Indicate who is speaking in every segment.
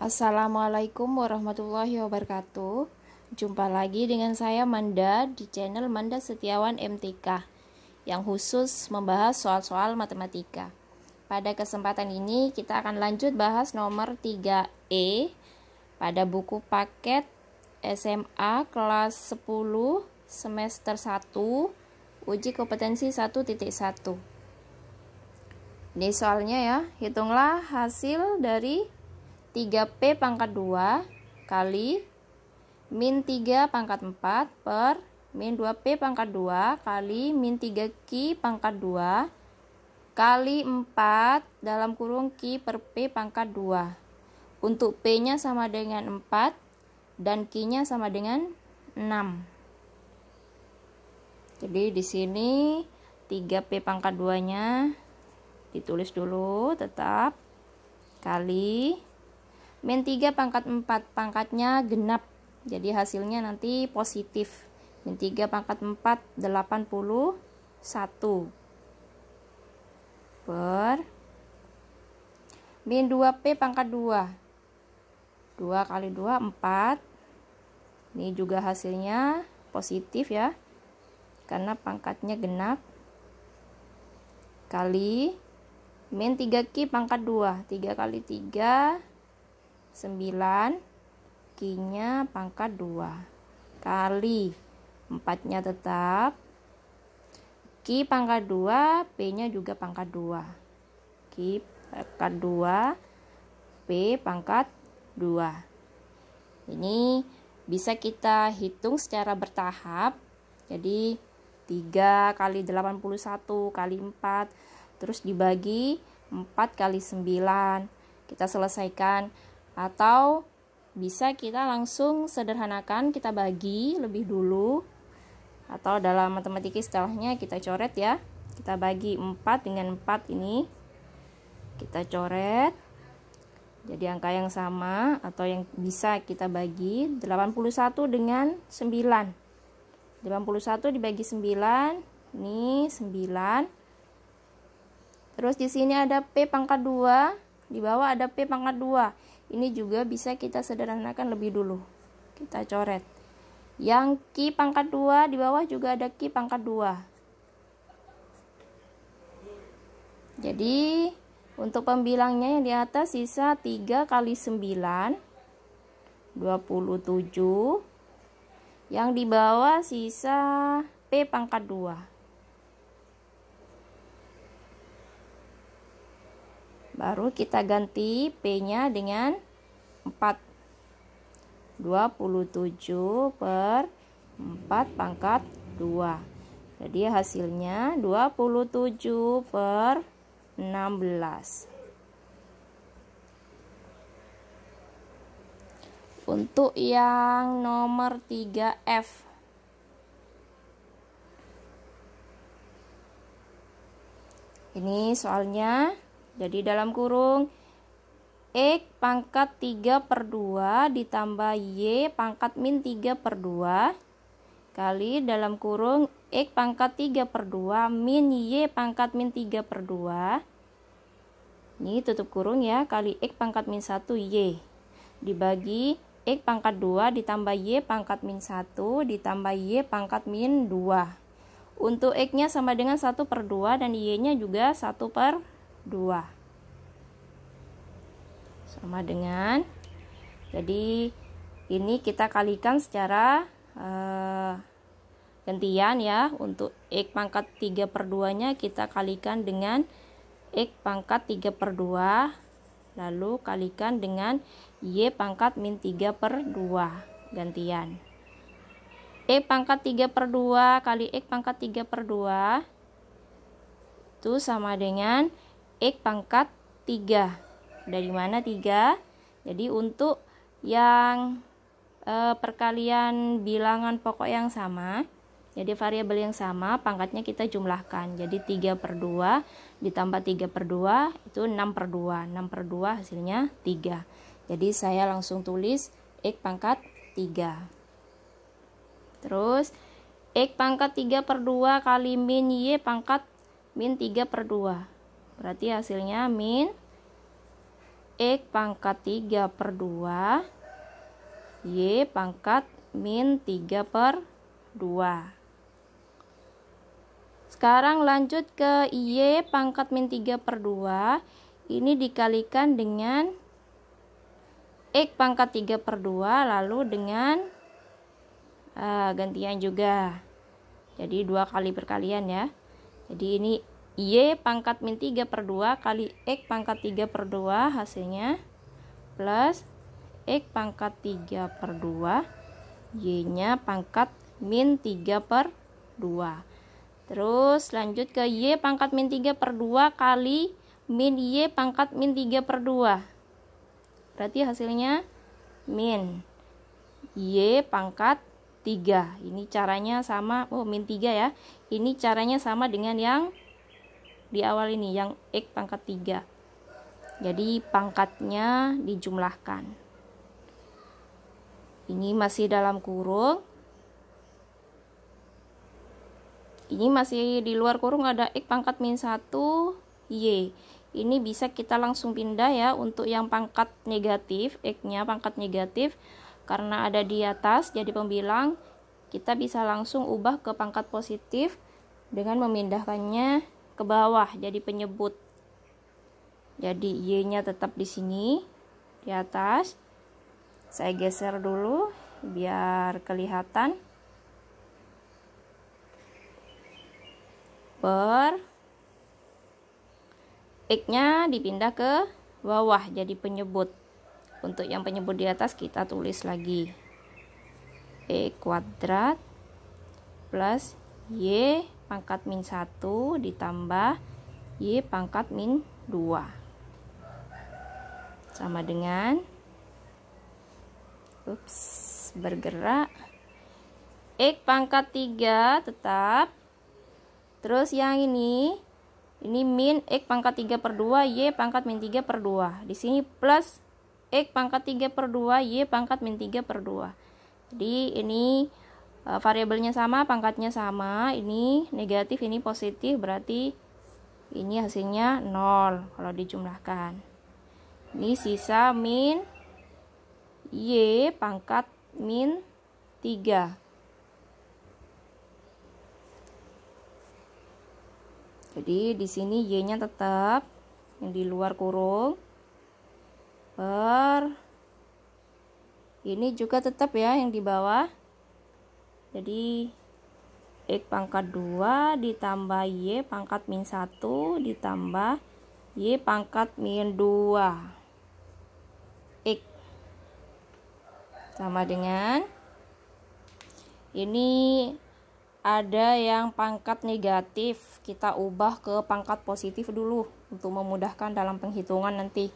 Speaker 1: Assalamualaikum warahmatullahi wabarakatuh. Jumpa lagi dengan saya Manda di channel Manda Setiawan MTK yang khusus membahas soal-soal matematika. Pada kesempatan ini kita akan lanjut bahas nomor 3E pada buku paket SMA kelas 10 semester 1 uji kompetensi 1.1. Ini soalnya ya, hitunglah hasil dari 3P pangkat 2 kali min 3 pangkat 4 per min 2P pangkat 2 kali min 3Q pangkat 2 kali 4 dalam kurung Q per P pangkat 2. Untuk P-nya sama dengan 4 dan Q-nya sama dengan 6. Jadi di sini 3P pangkat 2-nya ditulis dulu tetap kali min 3 pangkat 4, pangkatnya genap, jadi hasilnya nanti positif. Min 3 pangkat 4, 81 per min 2P pangkat 2, 2 kali 2, 4. Ini juga hasilnya positif ya, karena pangkatnya genap, kali min 3Q pangkat 2, 3 kali 3, 9, Q-nya pangkat 2 kali 4-nya tetap Q pangkat 2, P-nya juga pangkat 2, Q pangkat 2, P pangkat 2. Ini bisa kita hitung secara bertahap, jadi 3 kali 81 kali 4 terus dibagi 4 kali 9 kita selesaikan. Atau bisa kita langsung sederhanakan, kita bagi lebih dulu, atau dalam matematika istilahnya kita coret ya, kita bagi 4 dengan 4 ini kita coret jadi angka yang sama, atau yang bisa kita bagi 81 dengan 9, 81 dibagi 9 ini 9. Terus di sini ada P pangkat 2, di bawah ada P pangkat 2. Ini juga bisa kita sederhanakan lebih dulu. Kita coret. Yang Q pangkat 2 di bawah juga ada Q pangkat 2. Jadi untuk pembilangnya yang di atas sisa 3 kali 9, 27. Yang di bawah sisa P pangkat 2. Baru kita ganti P-nya dengan 4. 27 per 4 pangkat 2. Jadi hasilnya 27 per 16. Untuk yang nomor 3F. Ini soalnya. Jadi dalam kurung X pangkat 3 per 2 ditambah Y pangkat min 3 per 2 kali dalam kurung X pangkat 3 per 2 min Y pangkat min 3 per 2. Ini tutup kurung ya, kali X pangkat min 1 Y dibagi X pangkat 2 ditambah Y pangkat min 1 ditambah Y pangkat min 2. Untuk X-nya sama dengan 1 per 2 dan Y-nya juga 1 per 2 sama dengan, jadi ini kita kalikan secara gantian ya. Untuk X pangkat 3 per 2 nya kita kalikan dengan X pangkat 3 per 2 lalu kalikan dengan Y pangkat min 3 per 2 gantian. X pangkat 3 per 2 kali X pangkat 3 per 2 itu sama dengan X pangkat 3. Dari mana 3? Jadi untuk yang perkalian bilangan pokok yang sama, jadi variabel yang sama, pangkatnya kita jumlahkan. Jadi 3 per 2 ditambah 3 per 2 itu 6 per 2. 6 per 2 hasilnya 3. Jadi saya langsung tulis X pangkat 3. Terus X pangkat 3 per 2 kali min Y pangkat min 3 per 2. Berarti hasilnya min X pangkat 3 per 2 Y pangkat min 3 per 2. Sekarang lanjut ke Y pangkat min 3 per 2. Ini dikalikan dengan X pangkat 3 per 2 lalu dengan gantian juga. Jadi 2 kali perkalian ya. Jadi ini Y pangkat min 3 per 2 kali X pangkat 3 per 2 hasilnya plus X pangkat 3 per 2 Y nya pangkat min 3 per 2. Terus lanjut ke Y pangkat min 3 per 2 kali min Y pangkat min 3 per 2. Berarti hasilnya min Y pangkat 3. Ini caranya sama, min 3 ya. Ini caranya sama dengan yang di awal ini, yang X pangkat 3. Jadi pangkatnya dijumlahkan. Ini masih dalam kurung. Ini masih di luar kurung ada X pangkat min 1 Y. Ini bisa kita langsung pindah ya untuk yang pangkat negatif, X-nya pangkat negatif. Karena ada di atas jadi pembilang, kita bisa langsung ubah ke pangkat positif dengan memindahkannya ke bawah jadi penyebut. Jadi Y-nya tetap di sini di atas. Saya geser dulu biar kelihatan. Per X-nya dipindah ke bawah jadi penyebut. Untuk yang penyebut di atas kita tulis lagi X kuadrat plus Y pangkat min 1 ditambah Y pangkat min 2 sama dengan bergerak X pangkat 3 tetap. Terus yang ini min X pangkat 3 per 2 Y pangkat min 3 per 2. Di sini plus X pangkat 3 per 2 Y pangkat min 3 per 2. Jadi ini variabelnya sama, pangkatnya sama. Ini negatif, ini positif, berarti ini hasilnya 0 kalau dijumlahkan. Ini sisa min Y pangkat min 3. Jadi di sini Y-nya tetap yang di luar kurung per ini juga tetap ya yang di bawah. Jadi X pangkat 2 ditambah Y pangkat min 1 ditambah Y pangkat min 2 X sama dengan ini ada yang pangkat negatif, kita ubah ke pangkat positif dulu untuk memudahkan dalam penghitungan nanti.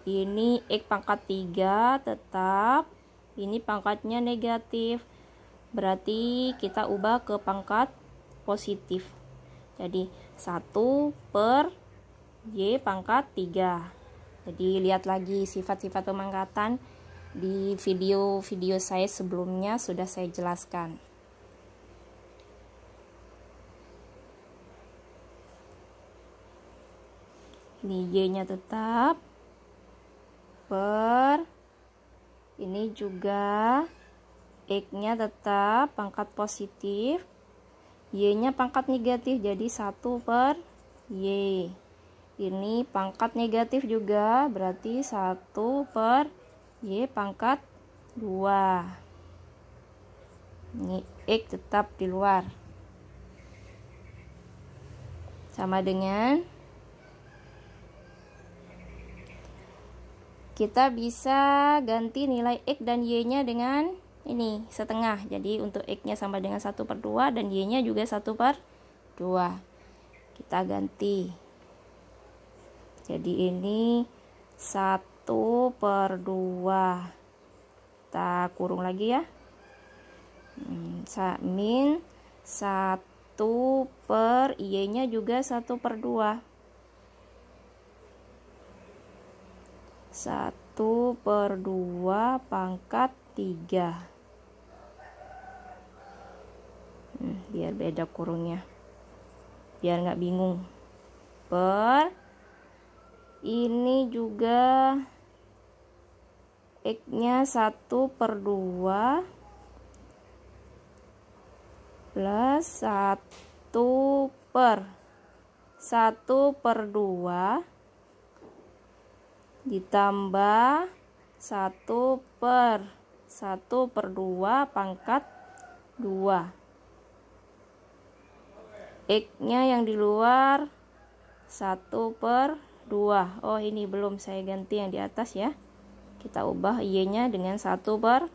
Speaker 1: Ini X pangkat 3 tetap, ini pangkatnya negatif, berarti kita ubah ke pangkat positif. Jadi 1 per Y pangkat 3. Jadi lihat lagi sifat-sifat pemangkatan di video-video saya sebelumnya sudah saya jelaskan. Ini Y-nya tetap per ini juga X-nya tetap pangkat positif, Y-nya pangkat negatif jadi 1 per Y. Ini pangkat negatif juga berarti 1 per Y pangkat 2. Ini X tetap di luar. Sama dengan kita bisa ganti nilai X dan Y-nya dengan ini setengah. Jadi untuk X-nya sama dengan 1 per 2 dan Y-nya juga 1 per 2. Kita ganti. Jadi ini 1 per 2. Kita kurung lagi ya. Min 1 per Y-nya juga 1 per 2. 1 per 2 pangkat 3. Biar beda kurungnya, biar nggak bingung. Per Ini juga X-nya 1/2 plus 1/2 ditambah 1/1/2 pangkat 2. X-nya yang di luar 1/2. Oh, ini belum saya ganti yang di atas ya. Kita ubah Y-nya dengan 1/2.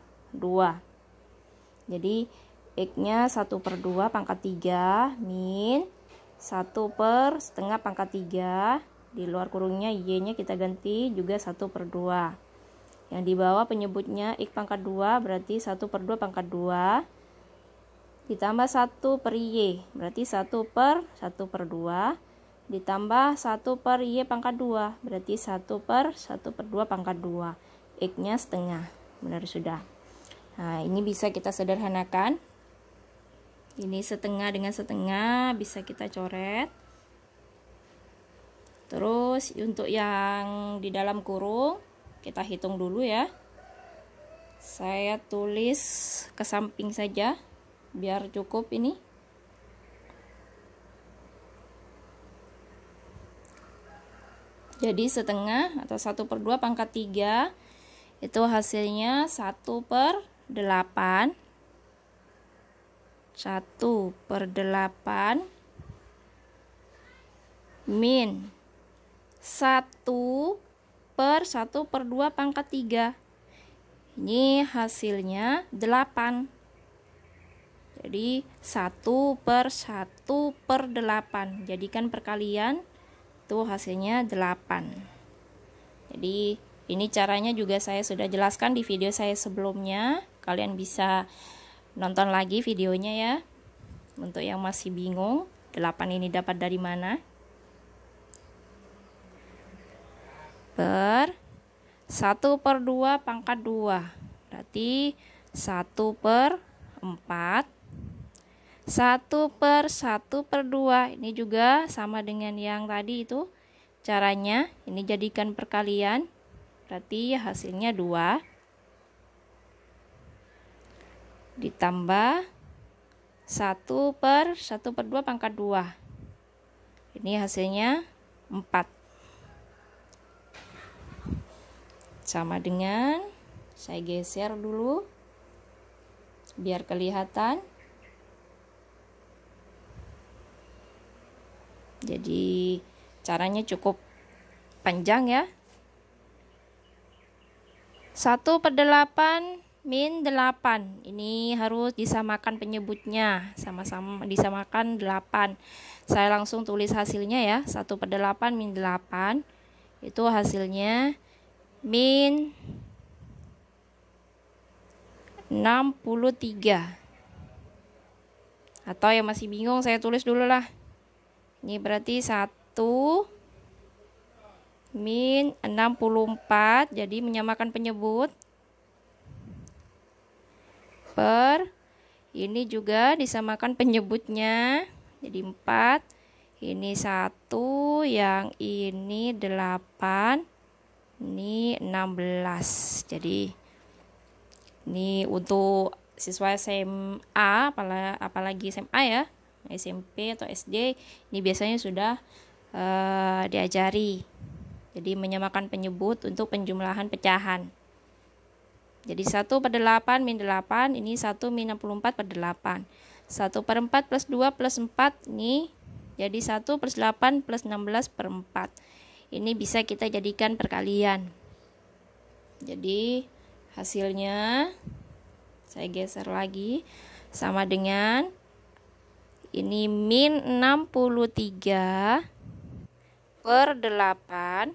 Speaker 1: Jadi X-nya 1/2 pangkat 3 min 1/2 pangkat 3. Di luar kurungnya Y-nya kita ganti juga 1/2. Yang di bawah penyebutnya X pangkat 2 berarti 1/2 pangkat 2. Ditambah 1/Y berarti 1/1/2. Ditambah 1/Y pangkat 2 berarti 1/1/2 pangkat 2. X-nya setengah. Benar sudah. Nah, ini bisa kita sederhanakan. Ini setengah dengan setengah bisa kita coret. Terus untuk yang di dalam kurung kita hitung dulu ya. Saya tulis ke samping saja biar cukup ini. Jadi setengah atau 1/2 pangkat 3 itu hasilnya 1/8. 1/8 min 1/1/2 pangkat 3. Ini hasilnya 8. Jadi 1/1/8. Jadikan perkalian, itu hasilnya 8. Jadi ini caranya juga saya sudah jelaskan di video saya sebelumnya. Kalian bisa nonton lagi videonya ya. Untuk yang masih bingung 8 ini dapat dari mana. Per 1/2 pangkat 2 berarti 1/4. 1/1/2 ini juga sama dengan yang tadi itu caranya. Ini jadikan perkalian berarti hasilnya 2 ditambah 1/1/2 pangkat 2. Ini hasilnya 4. Sama dengan, saya geser dulu biar kelihatan. Jadi caranya cukup panjang ya. 1/8 min 8. Ini harus disamakan penyebutnya. Sama-sama disamakan 8. Saya langsung tulis hasilnya ya. 1/8 min 8. Itu hasilnya min 63. Atau yang masih bingung saya tulis dulu lah. Ini berarti 1 min 64. Jadi menyamakan penyebut. Per. Ini juga disamakan penyebutnya. Jadi 4. Ini 1. Yang ini 8. Ini 16. Jadi ini untuk siswa SMA, apalagi SMA ya. SMP atau SD ini biasanya sudah diajari. Jadi menyamakan penyebut untuk penjumlahan pecahan. Jadi 1/8 min 8 ini 1 min 64/8. 1/4 plus 2 plus 4 ini jadi 1/8 plus 16/4. Ini bisa kita jadikan perkalian. Jadi hasilnya saya geser lagi sama dengan ini min 63/8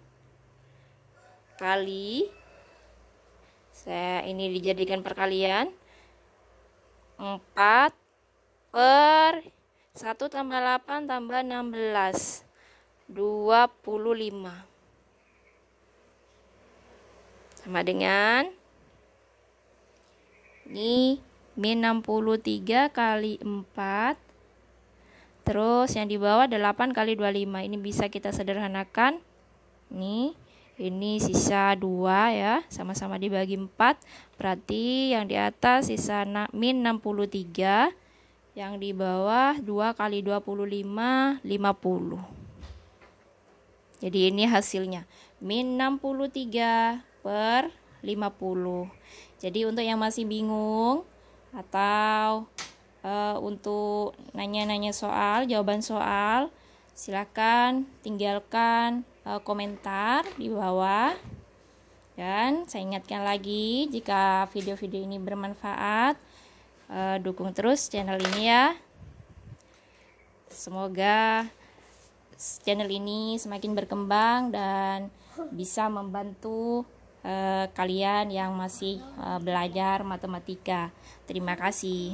Speaker 1: kali, saya ini dijadikan perkalian 4 per 1 tambah 8 tambah 16 25 sama dengan ini min 63 kali 4. Terus yang di bawah 8 kali 25. Ini bisa kita sederhanakan Ini sisa 2 ya, sama-sama dibagi 4. Berarti yang di atas sisa min 63, yang di bawah 2 kali 25, 50. Jadi ini hasilnya min 63 per 50. Jadi untuk yang masih bingung atau untuk nanya-nanya soal, jawaban soal, silakan tinggalkan komentar di bawah. Dan saya ingatkan lagi, jika video-video ini bermanfaat, dukung terus channel ini ya. Semoga channel ini semakin berkembang dan bisa membantu kalian yang masih belajar matematika. Terima kasih.